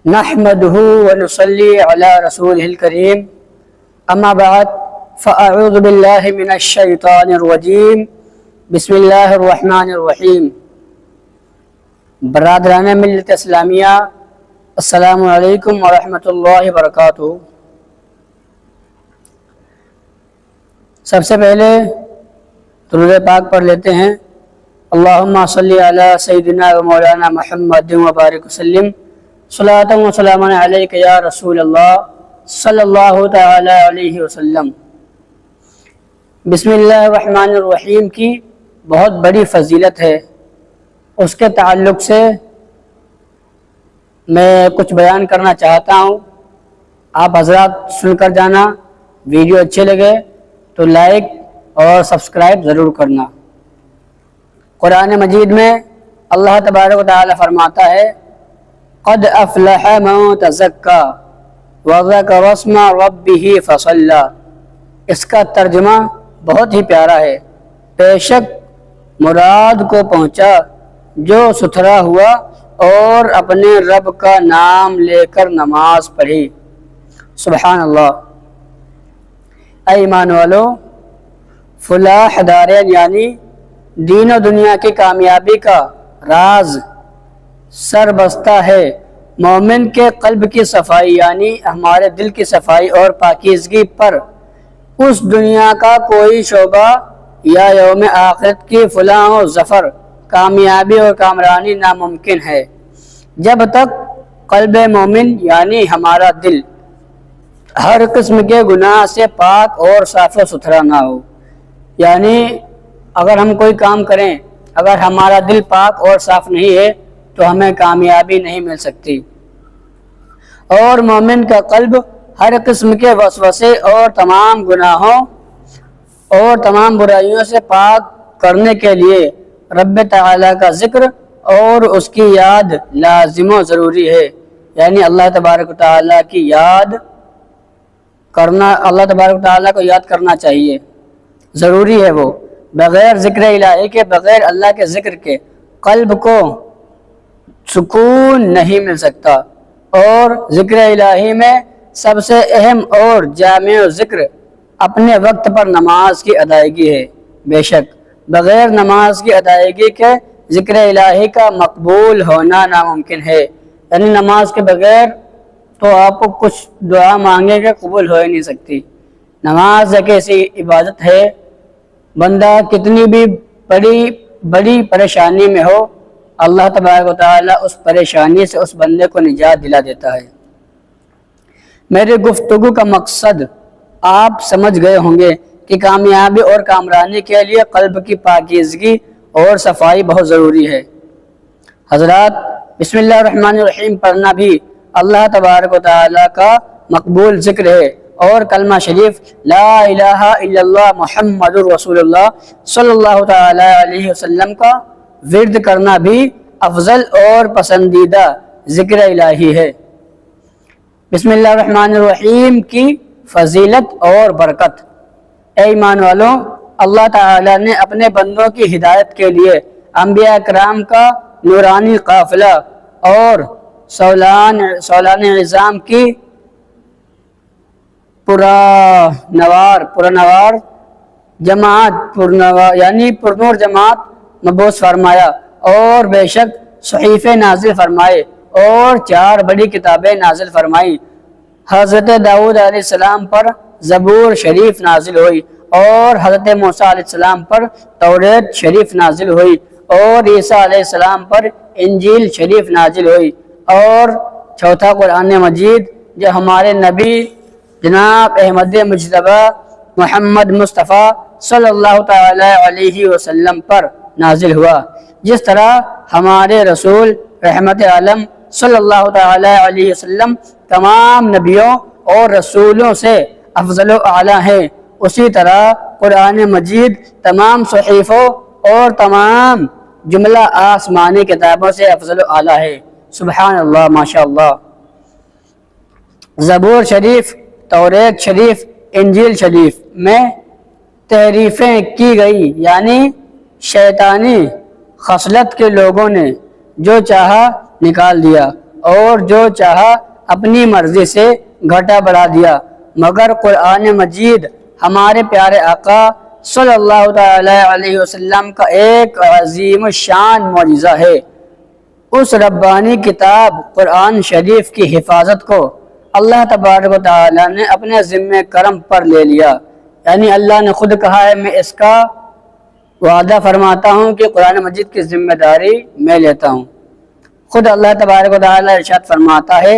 نحمده ونصلي على رسوله الكريم اما بعد فاعوذ بالله من الشیطان الرجیم بسم اللہ الرحمن الرحیم۔ برادران ملت اسلامیہ، السلام علیکم ورحمۃ اللہ وبرکاتہ۔ سب سے پہلے درود پاک پڑھ لیتے ہیں۔ اللہم صلی علی سیدنا و مولانا محمد وبارک وسلم، صلاۃ و سلام علیک یا رسول اللہ صلی اللہ تعالی علیہ وسلم۔ بسم اللہ الرحمن الرحیم کی بہت بڑی فضیلت ہے، اس کے تعلق سے میں کچھ بیان کرنا چاہتا ہوں۔ آپ حضرات سن کر جانا، ویڈیو اچھے لگے تو لائک اور سبسکرائب ضرور کرنا۔ قرآن مجید میں اللہ تبارک و تعالی فرماتا ہے قد افلح من تزکا وذکر اسم ربہ فصلی۔ اس کا ترجمہ بہت ہی پیارا ہے، بے شک مراد کو پہنچا جو ستھرا ہوا اور اپنے رب کا نام لے کر نماز پڑھی۔ سبحان اللہ۔ اے ایمان والو، فلاح دارین یعنی دین و دنیا کی کامیابی کا راز سربستہ ہے مومن کے قلب کی صفائی، یعنی ہمارے دل کی صفائی اور پاکیزگی پر اس دنیا کا کوئی شعبہ یا یوم آخرت کی فلاح و ظفر، کامیابی اور کامرانی ناممکن ہے جب تک قلب مومن یعنی ہمارا دل ہر قسم کے گناہ سے پاک اور صاف و ستھرا نہ ہو۔ یعنی اگر ہم کوئی کام کریں، اگر ہمارا دل پاک اور صاف نہیں ہے تو ہمیں کامیابی نہیں مل سکتی۔ اور مومن کا قلب ہر قسم کے وسوسے اور تمام گناہوں اور تمام برائیوں سے پاک کرنے کے لیے رب تعالی کا ذکر اور اس کی یاد لازم و ضروری ہے۔ یعنی اللہ تبارک و تعالی کی یاد کرنا، اللہ تبارک و تعالی کو یاد کرنا چاہیے، ضروری ہے وہ۔ بغیر ذکر الہی کے، بغیر اللہ کے ذکر کے قلب کو سکون نہیں مل سکتا۔ اور ذکر الہی میں سب سے اہم اور جامع ذکر اپنے وقت پر نماز کی ادائیگی ہے۔ بے شک بغیر نماز کی ادائیگی کے ذکر الہی کا مقبول ہونا ناممکن ہے۔ یعنی نماز کے بغیر تو آپ کو کچھ دعا مانگے کہ قبول ہو ہی نہیں سکتی۔ نماز ایک ایسی عبادت ہے، بندہ کتنی بھی بڑی پریشانی میں ہو، اللہ تبارک و تعالی اس پریشانی سے اس بندے کو نجات دلا دیتا ہے۔ میری گفتگو کا مقصد آپ سمجھ گئے ہوں گے کہ کامیابی اور کامرانی کے لیے قلب کی پاکیزگی اور صفائی بہت ضروری ہے۔ حضرات، بسم اللہ الرحمن الرحیم پڑھنا بھی اللہ تبارک و تعالی کا مقبول ذکر ہے، اور کلمہ شریف لا الہ الا اللہ محمد رسول اللہ صلی اللہ تعالی علیہ وسلم کا ورد کرنا بھی افضل اور پسندیدہ ذکر الہی ہے۔ بسم اللہ الرحمن الرحیم کی فضیلت اور برکت۔ اے ایمان والو، اللہ تعالی نے اپنے بندوں کی ہدایت کے لیے انبیاء کرام کا نورانی قافلہ اور سولان نظام کی پرنوار جماعت یعنی پرنور جماعت مبعوث فرمایا، اور بے شک صحیفے نازل فرمائے اور 4 بڑی کتابیں نازل فرمائیں۔ حضرت داؤد علیہ السلام پر زبور شریف نازل ہوئی، اور حضرت موسیٰ علیہ السلام پر توریت شریف نازل ہوئی، اور عیسیٰ علیہ السلام پر انجیل شریف نازل ہوئی، اور چوتھا قرآن مجید جو ہمارے نبی جناب احمد مجتبیٰ محمد مصطفیٰ صلی اللہ تعالی علیہ وسلم پر نازل ہوا۔ جس طرح ہمارے رسول رحمت عالم صلی اللہ تعالی علیہ وسلم تمام نبیوں اور رسولوں سے افضل و اعلیٰ ہیں، اسی طرح قرآن مجید تمام صحیفوں اور تمام جملہ آسمانی کتابوں سے افضل و اعلیٰ ہے۔ سبحان اللہ، ماشاء اللہ۔ زبور شریف، توریت شریف، انجیل شریف میں تحریفیں کی گئی، یعنی شیطانی خصلت کے لوگوں نے جو چاہا نکال دیا، اور جو چاہا اپنی مرضی سے گھٹا بڑھا دیا، مگر قرآن مجید ہمارے پیارے آقا صلی اللہ تعالی علیہ وسلم کا ایک عظیم الشان معجزہ ہے۔ اس ربانی کتاب قرآن شریف کی حفاظت کو اللہ تبارک و تعالی نے اپنے ذمہ کرم پر لے لیا، یعنی اللہ نے خود کہا ہے میں اس کا وعدہ فرماتا ہوں کہ قرآن مجید کی ذمہ داری میں لیتا ہوں۔ خود اللہ تبارک و تعالی ارشاد فرماتا ہے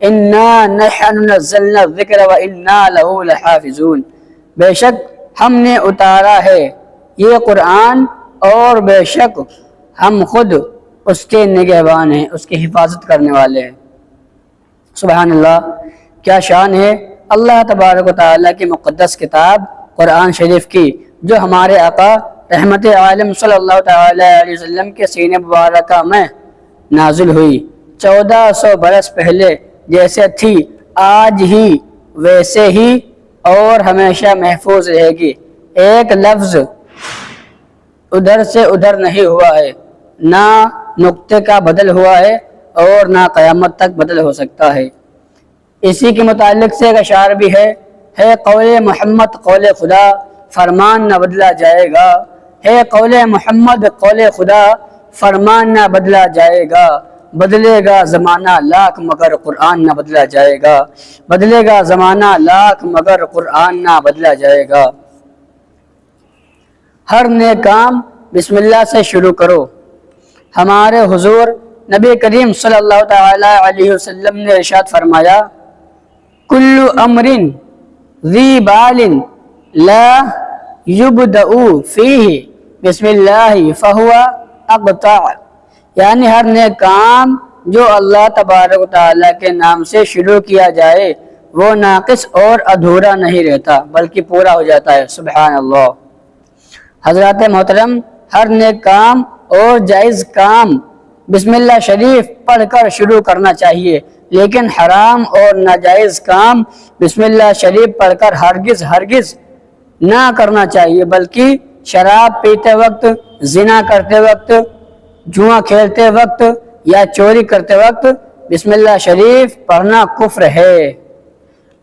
اِنَّا نَحْنُ نَزَّلْنَا الذِّكْرَ وَإِنَّا لَهُ لَحَافِظُونَ، بے شک ہم نے اتارا ہے یہ قرآن اور بے شک ہم خود اس کے نگہبان ہیں، اس کی حفاظت کرنے والے ہیں۔ سبحان اللہ، کیا شان ہے اللہ تبارک و تعالیٰ کی مقدس کتاب قرآن شریف کی، جو ہمارے آقا رحمت عالم صلی اللہ تعالی علیہ وسلم کے سینہ مبارکہ میں نازل ہوئی 1400 برس پہلے جیسے تھی آج ہی ویسے ہی اور ہمیشہ محفوظ رہے گی۔ ایک لفظ ادھر سے ادھر نہیں ہوا ہے، نہ نقطے کا بدل ہوا ہے اور نہ قیامت تک بدل ہو سکتا ہے۔ اسی کے متعلق سے ایک اشعار بھی ہے قول محمد قول خدا فرمان نہ بدلا جائے گا، ہے قول محمد قول خدا فرمان نہ بدلا جائے گا، بدلے گا زمانہ لاکھ مگر قرآن نہ بدلا جائے گا، بدلے گا زمانہ لاکھ مگر قرآن نہ بدلا جائے گا۔ ہر نیک کام بسم اللہ سے شروع کرو۔ ہمارے حضور نبی کریم صلی اللہ تعالی علیہ وسلم نے ارشاد فرمایا کل امر ذی بال لا یبدأ فیہ بسم اللہ فہو اقطع، یعنی ہر نیک کام جو اللہ تبارک و تعالیٰ کے نام سے شروع کیا جائے وہ ناقص اور ادھورا نہیں رہتا بلکہ پورا ہو جاتا ہے۔ سبحان اللہ۔ حضرات محترم، ہر نیک کام اور جائز کام بسم اللہ شریف پڑھ کر شروع کرنا چاہیے، لیکن حرام اور ناجائز کام بسم اللہ شریف پڑھ کر ہرگز نہ کرنا چاہیے، بلکہ شراب پیتے وقت، زنا کرتے وقت، جوا کھیلتے وقت یا چوری کرتے وقت بسم اللہ شریف پڑھنا کفر ہے۔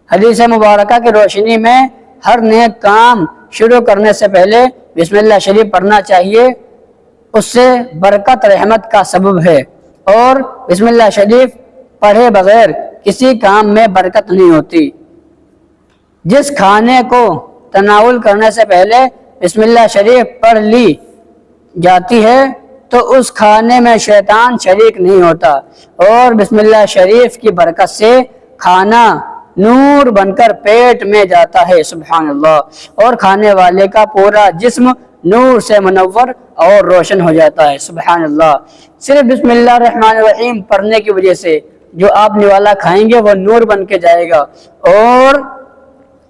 حدیث مبارکہ کی روشنی میں ہر نیک کام شروع کرنے سے پہلے بسم اللہ شریف پڑھنا چاہیے، اس سے برکت رحمت کا سبب ہے، اور بسم اللہ شریف پڑھے بغیر کسی کام میں برکت نہیں ہوتی۔ جس کھانے کو تناول کرنے سے پہلے بسم اللہ شریف پڑھ لی جاتی ہے تو اس کھانے میں شیطان شریک نہیں ہوتا، اور بسم اللہ شریف کی برکت سے کھانا نور بن کر پیٹ میں جاتا ہے۔ سبحان اللہ، اور کھانے والے کا پورا جسم نور سے منور اور روشن ہو جاتا ہے۔ سبحان اللہ۔ صرف بسم اللہ الرحمن الرحیم پڑھنے کی وجہ سے جو آپ نوالا کھائیں گے وہ نور بن کے جائے گا، اور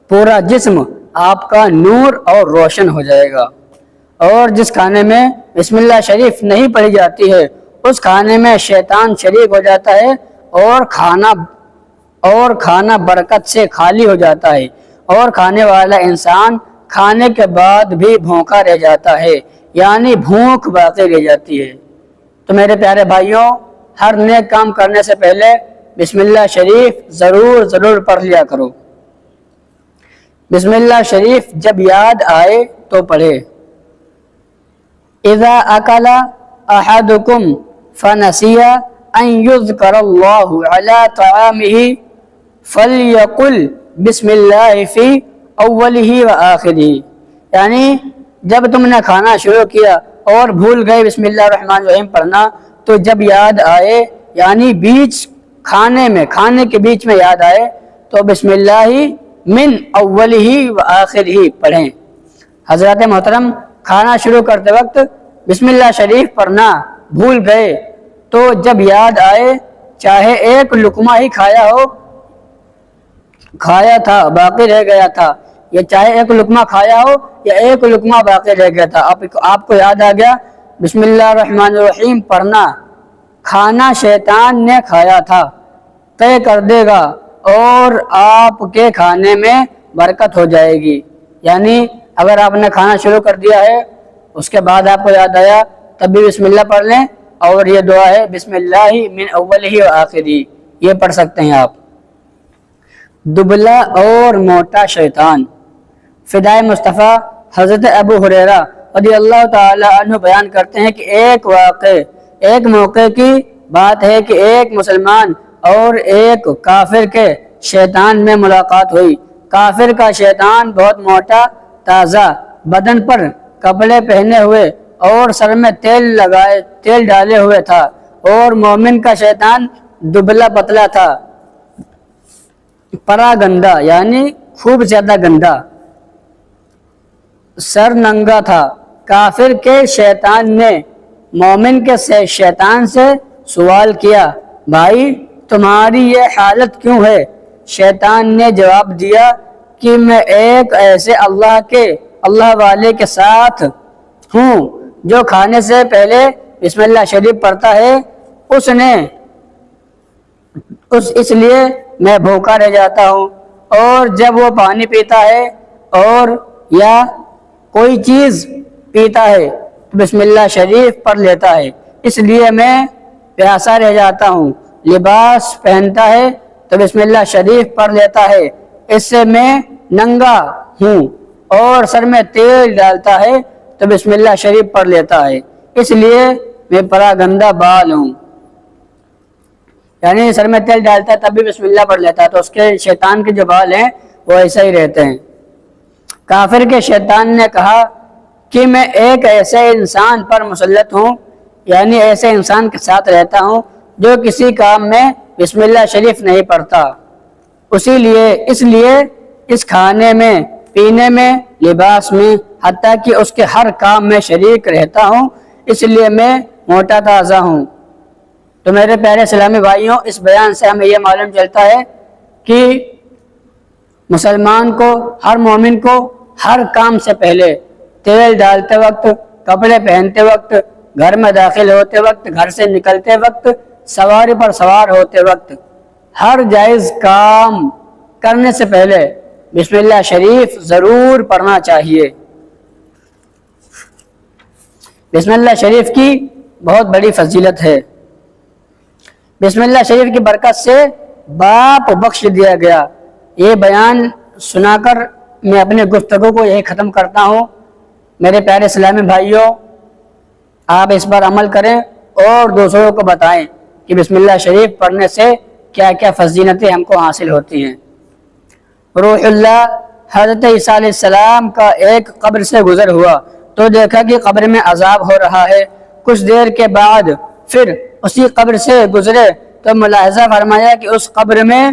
پورا جسم آپ کا نور اور روشن ہو جائے گا۔ اور جس کھانے میں بسم اللہ شریف نہیں پڑھی جاتی ہے اس کھانے میں شیطان شریک ہو جاتا ہے، اور کھانا برکت سے خالی ہو جاتا ہے، اور کھانے والا انسان کھانے کے بعد بھی بھوکا رہ جاتا ہے، یعنی بھوک باقی رہ جاتی ہے۔ تو میرے پیارے بھائیوں، ہر نیک کام کرنے سے پہلے بسم اللہ شریف ضرور پڑھ لیا کرو۔ بسم اللہ شریف جب یاد آئے تو پڑھے۔ اذا اکل احدکم فنسی ان یذکر اللہ علی طعامہ فلیقل بسم اللہ فی اولہ و آخرہ، یعنی جب تم نے کھانا شروع کیا اور بھول گئے بسم اللہ الرحمن الرحیم پڑھنا، تو جب یاد آئے یعنی کھانے کے بیچ میں یاد آئے تو بسم اللہ من اولہ و آخرہ پڑھیں۔ حضرات محترم، کھانا شروع کرتے وقت بسم اللہ شریف پڑھنا بھول گئے تو جب یاد آئے، چاہے ایک لقمہ ہی کھایا تھا باقی رہ گیا تھا، یا چاہے ایک لقمہ کھایا ہو یا ایک لقمہ باقی رہ گیا تھا، آپ کو یاد آ گیا بسم اللہ الرحمن الرحیم پڑھنا، کھانا شیطان نے کھایا تھا، طے کر دے گا اور آپ کے کھانے میں برکت ہو جائے گی۔ یعنی اگر آپ نے کھانا شروع کر دیا ہے، اس کے بعد آپ کو یاد آیا، تب بھی بسم اللہ پڑھ لیں اور یہ دعا ہے بسم اللہ من اولہ و آخری، یہ پڑھ سکتے ہیں آپ۔ دبلا اور موٹا شیطان۔ فدائے مصطفیٰ حضرت ابو ہریرہ رضی اللہ تعالی عنہ بیان کرتے ہیں کہ ایک موقع کی بات ہے کہ ایک مسلمان اور ایک کافر کے شیطان میں ملاقات ہوئی۔ کافر کا شیطان بہت موٹا تازہ بدن پر کپڑے پہنے ہوئے اور سر میں تیل ڈالے ہوئے تھا، اور مومن کا شیطان دبلا پتلا تھا، پرا گندا یعنی خوب زیادہ گندا، سر ننگا تھا۔ کافر کے شیطان نے مومن کے شیطان سے سوال کیا، بھائی تمہاری یہ حالت کیوں ہے؟ شیطان نے جواب دیا کہ میں ایک ایسے اللہ والے کے ساتھ ہوں جو کھانے سے پہلے بسم اللہ شریف پڑھتا ہے، اس لیے میں بھوکا رہ جاتا ہوں، اور جب وہ پانی پیتا ہے اور یا کوئی چیز پیتا ہے تو بسم اللہ شریف پڑھ لیتا ہے، اس لیے میں پیاسا رہ جاتا ہوں۔ لباس پہنتا ہے تو بسم اللہ شریف پڑھ لیتا ہے، اس سے میں ننگا ہوں، اور سر میں تیل ڈالتا ہے تو بسم اللہ شریف پڑھ لیتا ہے، اس لیے میں پرا گندا بال ہوں۔ یعنی سر میں تیل ڈالتا ہے تب بھی بسم اللہ پڑھ لیتا ہے، تو اس کے شیطان کے جو بال ہیں وہ ایسا ہی رہتے ہیں۔ کافر کے شیطان نے کہا کہ میں ایک ایسے انسان پر مسلط ہوں، یعنی ایسے انسان کے ساتھ رہتا ہوں جو کسی کام میں بسم اللہ شریف نہیں پڑھتا، اس لیے اس کھانے میں، پینے میں، لباس میں، حتیٰ کہ اس کے ہر کام میں شریک رہتا ہوں، اس لیے میں موٹا تازہ ہوں۔ تو میرے پیارے اسلامی بھائیوں، اس بیان سے ہمیں یہ معلوم چلتا ہے کہ مسلمان کو، ہر مومن کو ہر کام سے پہلے تیل ڈالتے وقت، کپڑے پہنتے وقت، گھر میں داخل ہوتے وقت، گھر سے نکلتے وقت، سواری پر سوار ہوتے وقت، ہر جائز کام کرنے سے پہلے بسم اللہ شریف ضرور پڑھنا چاہیے۔ بسم اللہ شریف کی بہت بڑی فضیلت ہے۔ بسم اللہ شریف کی برکت سے باپ بخش دیا گیا۔ یہ بیان سنا کر میں اپنے گفتگو کو یہی ختم کرتا ہوں۔ میرے پیارے اسلامی بھائیوں، آپ اس پر عمل کریں اور دوسروں کو بتائیں کہ بسم اللہ شریف پڑھنے سے کیا کیا فضیلتیں ہم کو حاصل ہوتی ہیں۔ روح اللہ حضرت عیسیٰ علیہ السلام کا ایک قبر سے گزر ہوا تو دیکھا کہ قبر میں عذاب ہو رہا ہے۔ کچھ دیر کے بعد پھر اسی قبر سے گزرے تو ملاحظہ فرمایا کہ اس قبر میں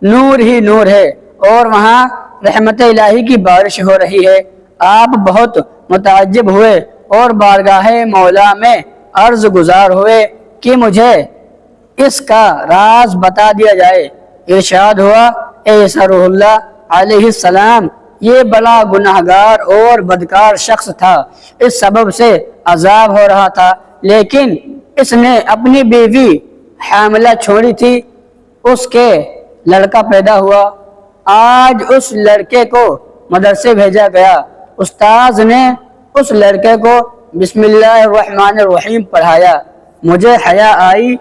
نور ہی نور ہے اور وہاں رحمت الہی کی بارش ہو رہی ہے۔ آپ بہت متعجب ہوئے اور بارگاہ مولا میں عرض گزار ہوئے کہ مجھے اس کا راز بتا دیا جائے۔ ارشاد ہوا، اے عیسیٰ روح اللہ علیہ السلام، یہ بڑا گناہگار اور بدکار شخص تھا، اس سبب سے عذاب ہو رہا تھا، لیکن اس نے اپنی بیوی حاملہ چھوڑی تھی، اس کے لڑکا پیدا ہوا۔ آج اس لڑکے کو مدرسے بھیجا گیا، استاذ نے اس لڑکے کو بسم اللہ الرحمن الرحیم پڑھایا۔ مجھے حیا آئی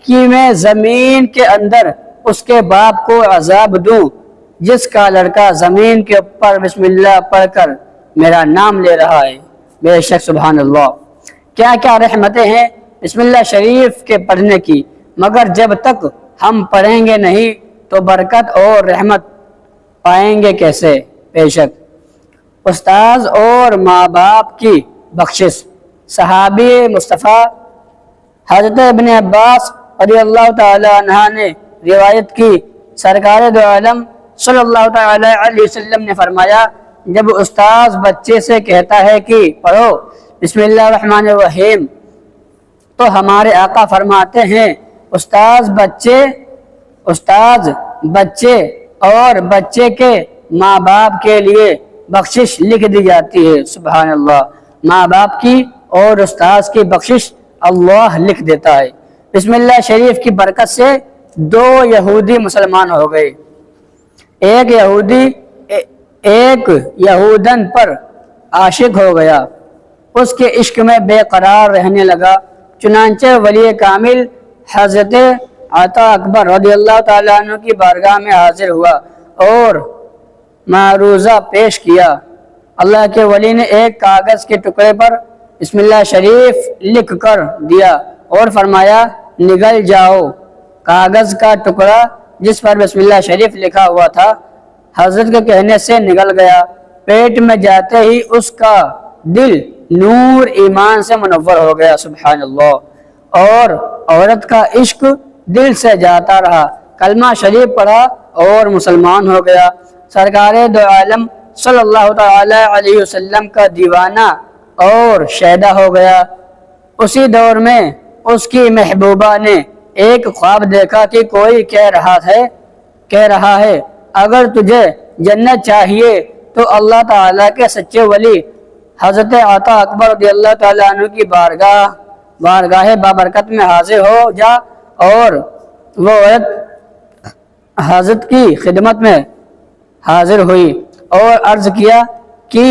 کہ میں زمین کے اندر اس کے باپ کو عذاب دوں جس کا لڑکا زمین کے اوپر بسم اللہ پڑھ کر میرا نام لے رہا ہے۔ بے شک سبحان اللہ، کیا کیا رحمتیں ہیں بسم اللہ شریف کے پڑھنے کی، مگر جب تک ہم پڑھیں گے نہیں تو برکت اور رحمت پائیں گے کیسے؟ بے شک استاذ اور ماں باپ کی بخشش۔ صحابی مصطفیٰ حضرت ابن عباس رضی اللہ تعالی عنہ نے روایت کی، سرکار دو عالم صلی اللہ تعالی علیہ وسلم نے فرمایا، جب استاذ بچے سے کہتا ہے کہ پڑھو بسم اللہ الرحمن الرحیم تو ہمارے آقا فرماتے ہیں استاذ بچے اور بچے کے ماں باپ کے لیے بخشش لکھ دی جاتی ہے۔ سبحان اللہ، ماں باپ کی اور استاذ کی بخشش اللہ لکھ دیتا ہے۔ بسم اللہ شریف کی برکت سے 2 یہودی مسلمان ہو گئے۔ ایک یہودی ایک یہودن پر عاشق ہو گیا، اس کے عشق میں بے قرار رہنے لگا، چنانچہ ولی کامل حضرت عطا اکبر رضی اللہ تعالیٰ عنہ کی بارگاہ میں حاضر ہوا اور معروضہ پیش کیا۔ اللہ کے ولی نے ایک کاغذ کے ٹکڑے پر بسم اللہ شریف لکھ کر دیا اور فرمایا نگل جاؤ۔ کاغذ کا ٹکڑا جس پر بسم اللہ شریف لکھا ہوا تھا حضرت کے کہنے سے نگل گیا۔ پیٹ میں جاتے ہی اس کا دل نور ایمان سے منور ہو گیا، سبحان اللہ، اور عورت کا عشق دل سے جاتا رہا، کلمہ شریف پڑھا اور مسلمان ہو گیا۔ سرکار دو عالم صلی اللہ تعالی علیہ وسلم کا دیوانہ اور شیدا ہو گیا۔ اسی دور میں اس کی محبوبہ نے ایک خواب دیکھا کہ کوئی کہہ رہا ہے اگر تجھے جنت چاہیے تو اللہ تعالیٰ کے سچے ولی حضرت عطا اکبر رضی اللہ تعالیٰ عنہ کی بارگاہ بابرکت میں حاضر ہو جا، اور وہ عورت حضرت کی خدمت میں حاضر ہوئی اور عرض کیا کہ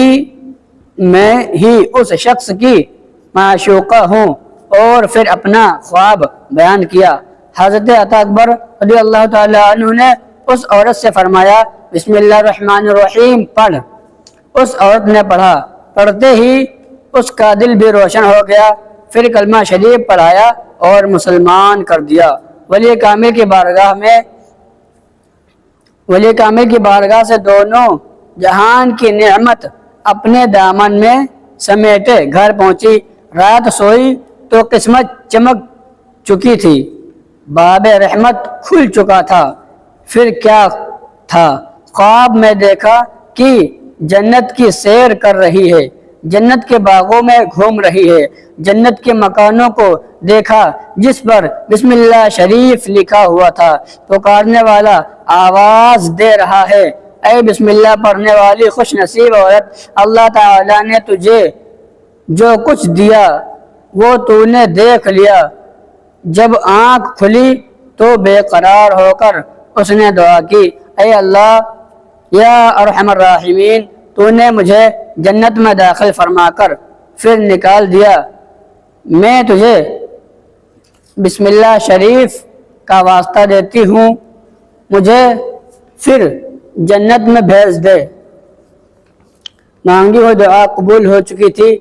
میں ہی اس شخص کی معشوقہ ہوں، اور پھر اپنا خواب بیان کیا۔ حضرت عطا اکبر رضی اللہ تعالیٰ عنہ نے اس عورت سے فرمایا بسم اللہ الرحمن الرحیم پڑھ۔ اس عورت نے پڑھا، پڑھتے ہی اس کا دل بھی روشن ہو گیا، پھر کلمہ شریف پڑھایا اور مسلمان کر دیا۔ ولی کامل کی بارگاہ سے دونوں جہان کی نعمت اپنے دامن میں سمیٹے گھر پہنچی۔ رات سوئی تو قسمت چمک چکی تھی، باب رحمت کھل چکا تھا۔ پھر کیا تھا؟ خواب میں دیکھا کہ جنت کی سیر کر رہی ہے، جنت کے باغوں میں گھوم رہی ہے، جنت کے مکانوں کو دیکھا جس پر بسم اللہ شریف لکھا ہوا تھا۔ پکارنے والا آواز دے رہا ہے اے بسم اللہ پڑھنے والی خوش نصیب عورت، اللہ تعالیٰ نے تجھے جو کچھ دیا وہ تو نے دیکھ لیا۔ جب آنکھ کھلی تو بے قرار ہو کر اس نے دعا کی اے اللہ یا ارحم الراحمین، تو نے مجھے جنت میں داخل فرما کر پھر نکال دیا، میں تجھے بسم اللہ شریف کا واسطہ دیتی ہوں، مجھے پھر جنت میں بھیج دے۔ مانگی ہوئی دعا قبول ہو چکی تھی،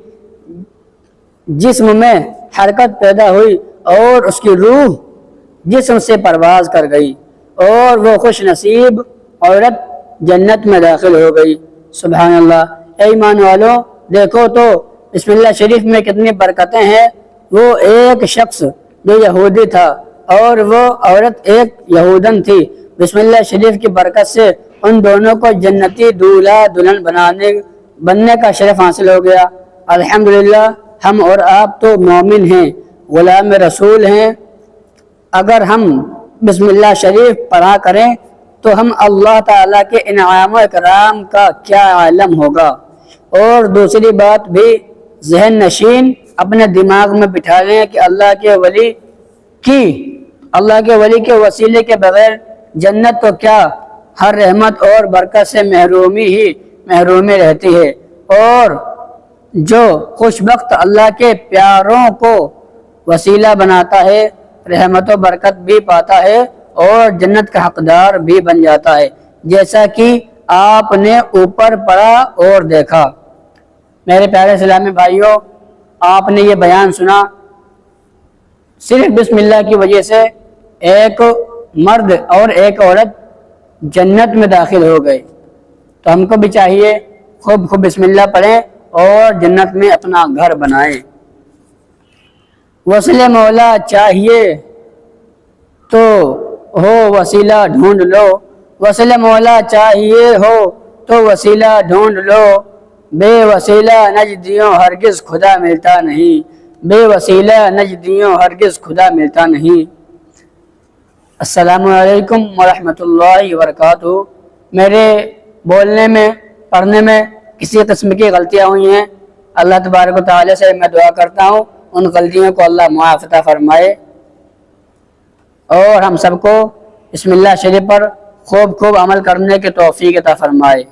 جسم میں حرکت پیدا ہوئی اور اس کی روح جسم سے پرواز کر گئی اور وہ خوش نصیب عورت جنت میں داخل ہو گئی۔ سبحان اللہ۔ اے ایمان والوں، دیکھو تو بسم اللہ شریف میں کتنی برکتیں ہیں۔ وہ ایک شخص جو یہودی تھا اور وہ عورت ایک یہودن تھی، بسم اللہ شریف کی برکت سے ان دونوں کو جنتی دولہا دلہن بننے کا شرف حاصل ہو گیا۔ الحمدللہ ہم اور آپ تو مومن ہیں، غلام رسول ہیں، اگر ہم بسم اللہ شریف پڑھا کریں تو ہم اللہ تعالیٰ کے انعام و اکرام کا کیا عالم ہوگا۔ اور دوسری بات بھی ذہن نشین اپنے دماغ میں بٹھا لیں کہ اللہ کے ولی کے وسیلے کے بغیر جنت تو کیا ہر رحمت اور برکت سے محرومی رہتی ہے، اور جو خوشبخت اللہ کے پیاروں کو وسیلہ بناتا ہے رحمت و برکت بھی پاتا ہے اور جنت کا حقدار بھی بن جاتا ہے، جیسا کہ آپ نے اوپر پڑھا اور دیکھا۔ میرے پیارے اسلامی بھائیوں، آپ نے یہ بیان سنا، صرف بسم اللہ کی وجہ سے ایک مرد اور ایک عورت جنت میں داخل ہو گئے، تو ہم کو بھی چاہیے خوب بسم اللہ پڑھیں اور جنت میں اپنا گھر بنائیں۔ وصل مولا چاہیے تو ہو وسیلہ ڈھونڈ لو، وصل مولا چاہیے ہو تو وسیلہ ڈھونڈ لو، بے وسیلہ نجدیوں ہرگز خدا ملتا نہیں، بے وسیلہ نجدیوں ہرگز خدا ملتا نہیں۔ السلام علیکم ورحمۃ اللہ وبرکاتہ۔ میرے بولنے میں پڑھنے میں کسی قسم کی غلطیاں ہوئی ہیں، اللہ تبارک و تعالی سے میں دعا کرتا ہوں ان غلطیوں کو اللہ معاف عطا فرمائے، اور ہم سب کو بسم اللہ شریف پر خوب عمل کرنے کی توفیق عطا فرمائے۔